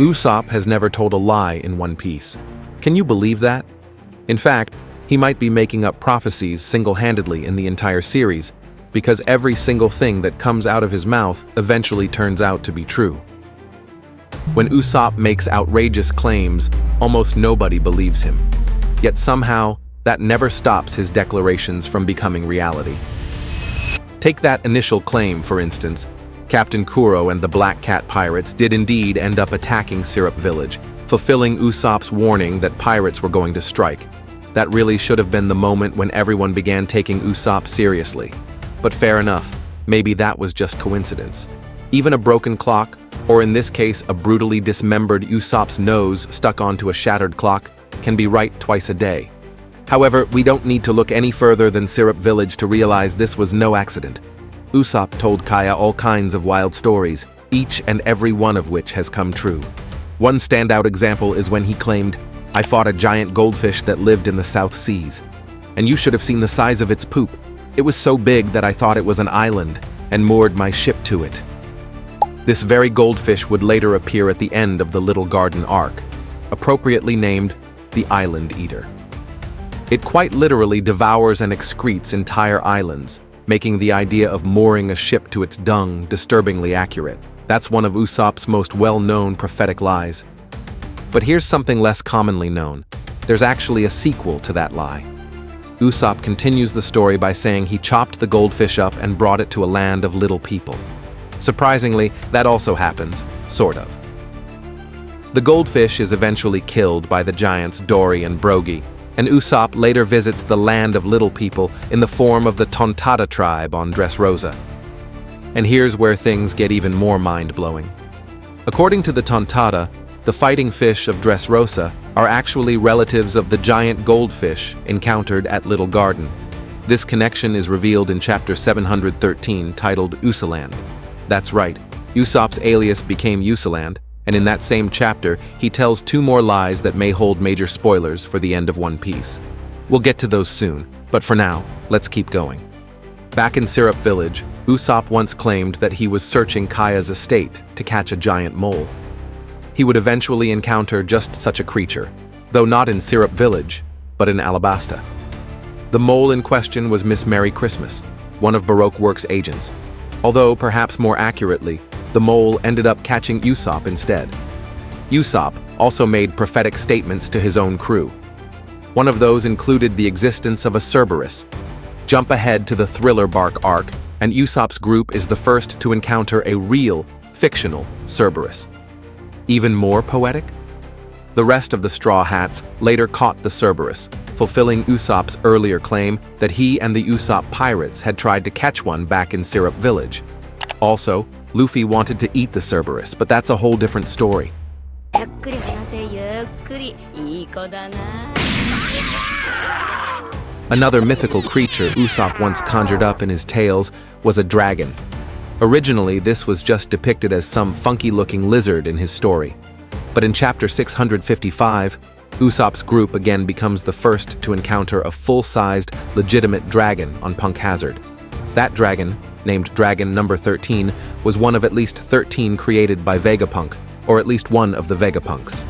Usopp has never told a lie in One Piece. Can you believe that? In fact, he might be making up prophecies single-handedly in the entire series, because every single thing that comes out of his mouth eventually turns out to be true. When Usopp makes outrageous claims, almost nobody believes him. Yet somehow, that never stops his declarations from becoming reality. Take that initial claim, for instance. Captain Kuro and the Black Cat pirates did indeed end up attacking Syrup Village, fulfilling Usopp's warning that pirates were going to strike. That really should have been the moment when everyone began taking Usopp seriously. But fair enough, maybe that was just coincidence. Even a broken clock, or in this case a brutally dismembered Usopp's nose stuck onto a shattered clock, can be right twice a day. However, we don't need to look any further than Syrup Village to realize this was no accident. Usopp told Kaya all kinds of wild stories, each and every one of which has come true. One standout example is when he claimed, "I fought a giant goldfish that lived in the South Seas. And you should have seen the size of its poop. It was so big that I thought it was an island, and moored my ship to it." This very goldfish would later appear at the end of the Little Garden arc, appropriately named the Island Eater. It quite literally devours and excretes entire islands, making the idea of mooring a ship to its dung disturbingly accurate. That's one of Usopp's most well-known prophetic lies. But here's something less commonly known. There's actually a sequel to that lie. Usopp continues the story by saying he chopped the goldfish up and brought it to a land of little people. Surprisingly, that also happens, sort of. The goldfish is eventually killed by the giants Dory and Brogy, and Usopp later visits the land of little people in the form of the Tontada tribe on Dressrosa. And here's where things get even more mind-blowing. According to the Tontada, the fighting fish of Dressrosa are actually relatives of the giant goldfish encountered at Little Garden. This connection is revealed in chapter 713 titled 𝐬𝐮𝐬𝐫𝐸. That's right, Usopp's alias became 𝐬𝐮𝐬𝐫𝐸, and in that same chapter, he tells 2 more lies that may hold major spoilers for the end of One Piece. We'll get to those soon, but for now, let's keep going. Back in Syrup Village, Usopp once claimed that he was searching Kaya's estate to catch a giant mole. He would eventually encounter just such a creature, though not in Syrup Village, but in Alabasta. The mole in question was Miss Merry Christmas, one of Baroque Works' agents. Although, perhaps more accurately, the mole ended up catching Usopp instead. Usopp also made prophetic statements to his own crew. One of those included the existence of a Cerberus. Jump ahead to the Thriller Bark arc, and Usopp's group is the first to encounter a real, fictional Cerberus. Even more poetic? The rest of the Straw Hats later caught the Cerberus, fulfilling Usopp's earlier claim that he and the Usopp pirates had tried to catch one back in Syrup Village. Also, Luffy wanted to eat the Cerberus, but that's a whole different story. Another mythical creature Usopp once conjured up in his tales was a dragon. Originally, this was just depicted as some funky-looking lizard in his story. But in chapter 655, Usopp's group again becomes the first to encounter a full-sized, legitimate dragon on Punk Hazard. That dragon, named Dragon Number 13, was one of at least 13 created by Vegapunk, or at least one of the Vegapunks.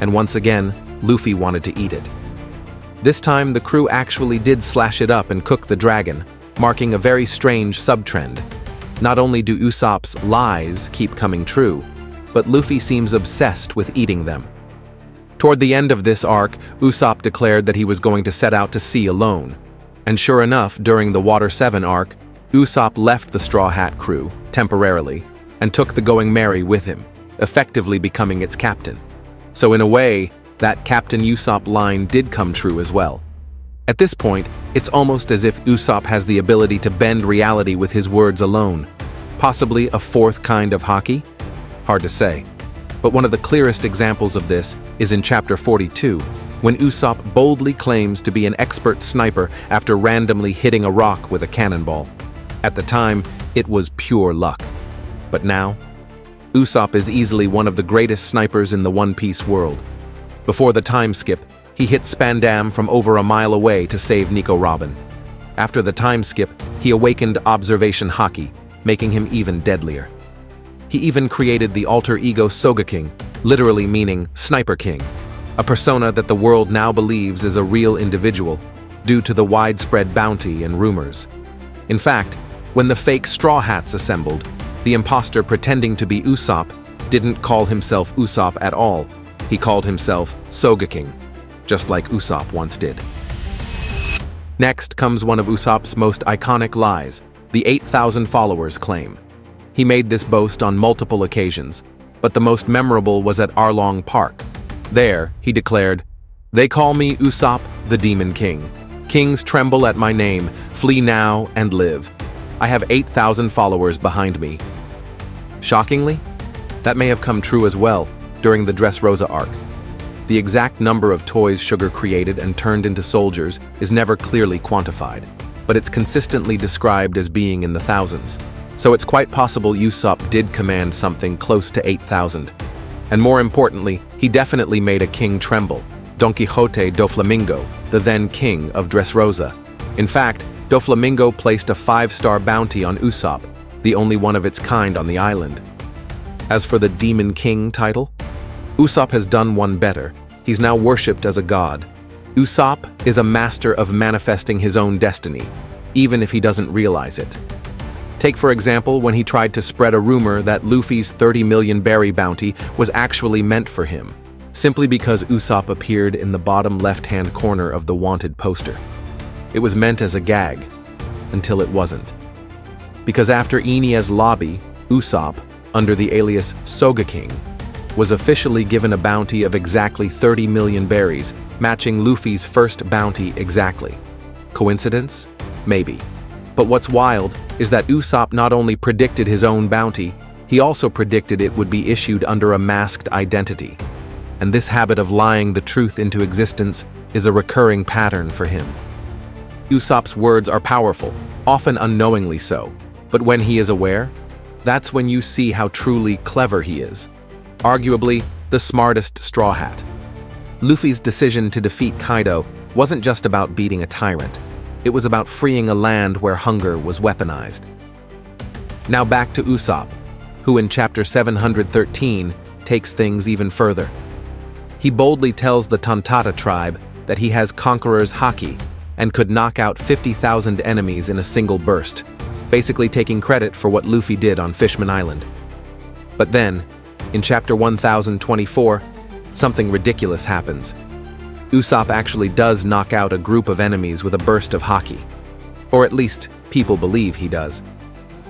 And once again, Luffy wanted to eat it. This time, the crew actually did slash it up and cook the dragon, marking a very strange sub-trend. Not only do Usopp's lies keep coming true, but Luffy seems obsessed with eating them. Toward the end of this arc, Usopp declared that he was going to set out to sea alone. And sure enough, during the Water 7 arc, Usopp left the Straw Hat crew, temporarily, and took the Going Merry with him, effectively becoming its captain. So in a way, that Captain Usopp line did come true as well. At this point, it's almost as if Usopp has the ability to bend reality with his words alone. Possibly a 4th kind of haki? Hard to say. But one of the clearest examples of this is in chapter 42, when Usopp boldly claims to be an expert sniper after randomly hitting a rock with a cannonball. At the time, it was pure luck. But now, Usopp is easily one of the greatest snipers in the One Piece world. Before the time skip, he hit Spandam from over a mile away to save Nico Robin. After the time skip, he awakened Observation Haki, making him even deadlier. He even created the alter ego 𝐬𝐫𝐞𝐭, literally meaning Sniper King, a persona that the world now believes is a real individual due to the widespread bounty and rumors. In fact, when the fake Straw Hats assembled, the imposter pretending to be Usopp didn't call himself Usopp at all. He called himself 𝐬𝐫𝐞, just like Usopp once did. Next comes one of Usopp's most iconic lies, the 8,000 followers claim. He made this boast on multiple occasions, but the most memorable was at Arlong Park. There, he declared, "They call me Usopp, the Demon King. Kings tremble at my name, flee now and live. I have 8,000 followers behind me." Shockingly, that may have come true as well during the Dressrosa arc. The exact number of toys Sugar created and turned into soldiers is never clearly quantified, but it's consistently described as being in the thousands. So it's quite possible Usopp did command something close to 8,000. And more importantly, he definitely made a king tremble, Don Quixote Doflamingo, the then king of Dressrosa. In fact, Doflamingo placed a 5-star bounty on Usopp, the only one of its kind on the island. As for the Demon King title, Usopp has done one better. He's now worshipped as a god. Usopp is a master of manifesting his own destiny, even if he doesn't realize it. Take for example when he tried to spread a rumor that Luffy's 30 million berry bounty was actually meant for him, simply because Usopp appeared in the bottom left-hand corner of the wanted poster. It was meant as a gag, until it wasn't. Because after 𝐬𝐮𝐬𝐫𝐫, Usopp, under the alias 𝐬𝐫𝐞, was officially given a bounty of exactly 30 million berries, matching Luffy's first bounty exactly. Coincidence? Maybe. But what's wild is that Usopp not only predicted his own bounty, he also predicted it would be issued under a masked identity. And this habit of lying the truth into existence is a recurring pattern for him. Usopp's words are powerful, often unknowingly so, but when he is aware, that's when you see how truly clever he is. Arguably, the smartest Straw Hat. Luffy's decision to defeat Kaido wasn't just about beating a tyrant. It was about freeing a land where hunger was weaponized. Now back to Usopp, who in chapter 713 takes things even further. He boldly tells the Tontatta tribe that he has Conquerors Haki and could knock out 50,000 enemies in a single burst, basically taking credit for what Luffy did on Fishman Island. But then, in chapter 1024, something ridiculous happens. Usopp actually does knock out a group of enemies with a burst of Haki. Or at least, people believe he does.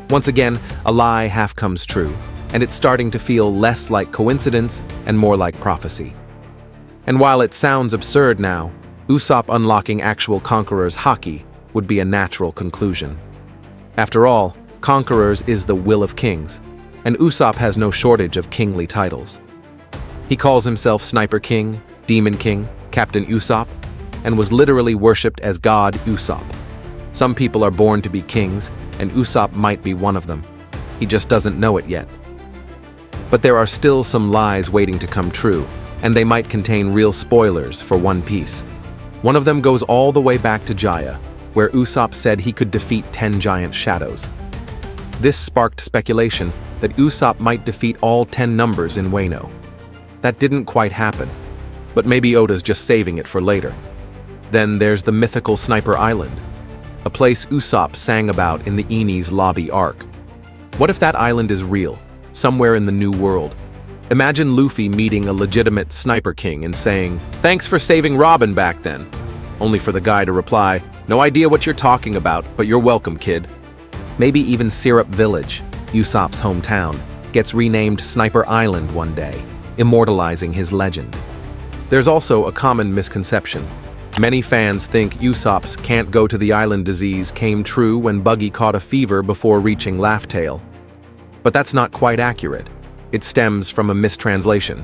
Once again, a lie half comes true, and it's starting to feel less like coincidence and more like prophecy. And while it sounds absurd now, Usopp unlocking actual Conquerors Haki would be a natural conclusion. After all, Conquerors is the will of kings, and Usopp has no shortage of kingly titles. He calls himself Sniper King, Demon King, Captain Usopp, and was literally worshipped as God Usopp. Some people are born to be kings, and Usopp might be one of them. He just doesn't know it yet. But there are still some lies waiting to come true, and they might contain real spoilers for One Piece. One of them goes all the way back to Jaya, where Usopp said he could defeat 10 giant shadows. This sparked speculation that Usopp might defeat all 10 numbers in Wano. That didn't quite happen, but maybe Oda's just saving it for later. Then there's the mythical Sniper Island, a place Usopp sang about in the Enies Lobby arc. What if that island is real, somewhere in the New World? Imagine Luffy meeting a legitimate Sniper King and saying, "Thanks for saving Robin back then," only for the guy to reply, "No idea what you're talking about, but you're welcome, kid." Maybe even Syrup Village, Usopp's hometown, gets renamed Sniper Island one day, immortalizing his legend. There's also a common misconception. Many fans think Usopp's "can't go to the island" disease came true when Buggy caught a fever before reaching Laugh Tale. But that's not quite accurate. It stems from a mistranslation.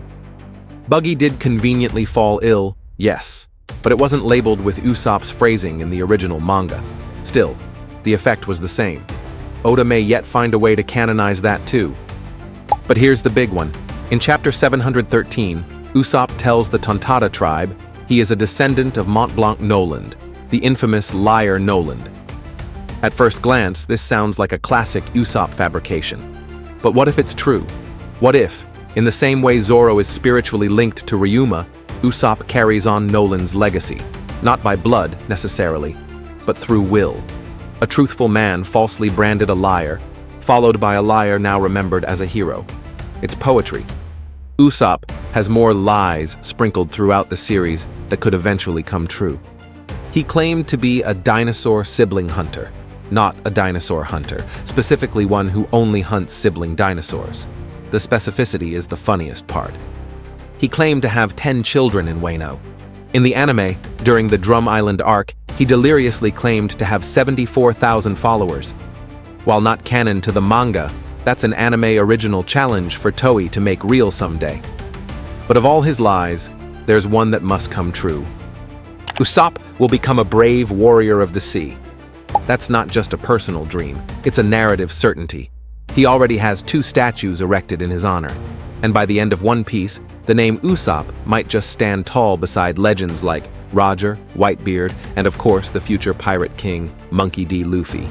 Buggy did conveniently fall ill, yes, but it wasn't labeled with Usopp's phrasing in the original manga. Still, the effect was the same. Oda may yet find a way to canonize that too. But here's the big one. In chapter 713, Usopp tells the Tontatta tribe he is a descendant of Mont Blanc Noland, the infamous liar Noland. At first glance, this sounds like a classic Usopp fabrication. But what if it's true? What if, In the same way Zoro is spiritually linked to Ryuma, Usopp carries on Nolan's legacy, not by blood, necessarily, but through will. A truthful man falsely branded a liar, followed by a liar now remembered as a hero. It's poetry. Usopp has more lies sprinkled throughout the series that could eventually come true. He claimed to be a dinosaur sibling hunter, not a dinosaur hunter, specifically one who only hunts sibling dinosaurs. The specificity is the funniest part. He claimed to have 10 children in Wano. In the anime, during the Drum Island arc, he deliriously claimed to have 74,000 followers. While not canon to the manga, that's an anime original challenge for Toei to make real someday. But of all his lies, there's one that must come true. Usopp will become a brave warrior of the sea. That's not just a personal dream, it's a narrative certainty. He already has 2 statues erected in his honor, and by the end of One Piece, the name Usopp might just stand tall beside legends like Roger, Whitebeard, and of course the future pirate king, Monkey D. Luffy.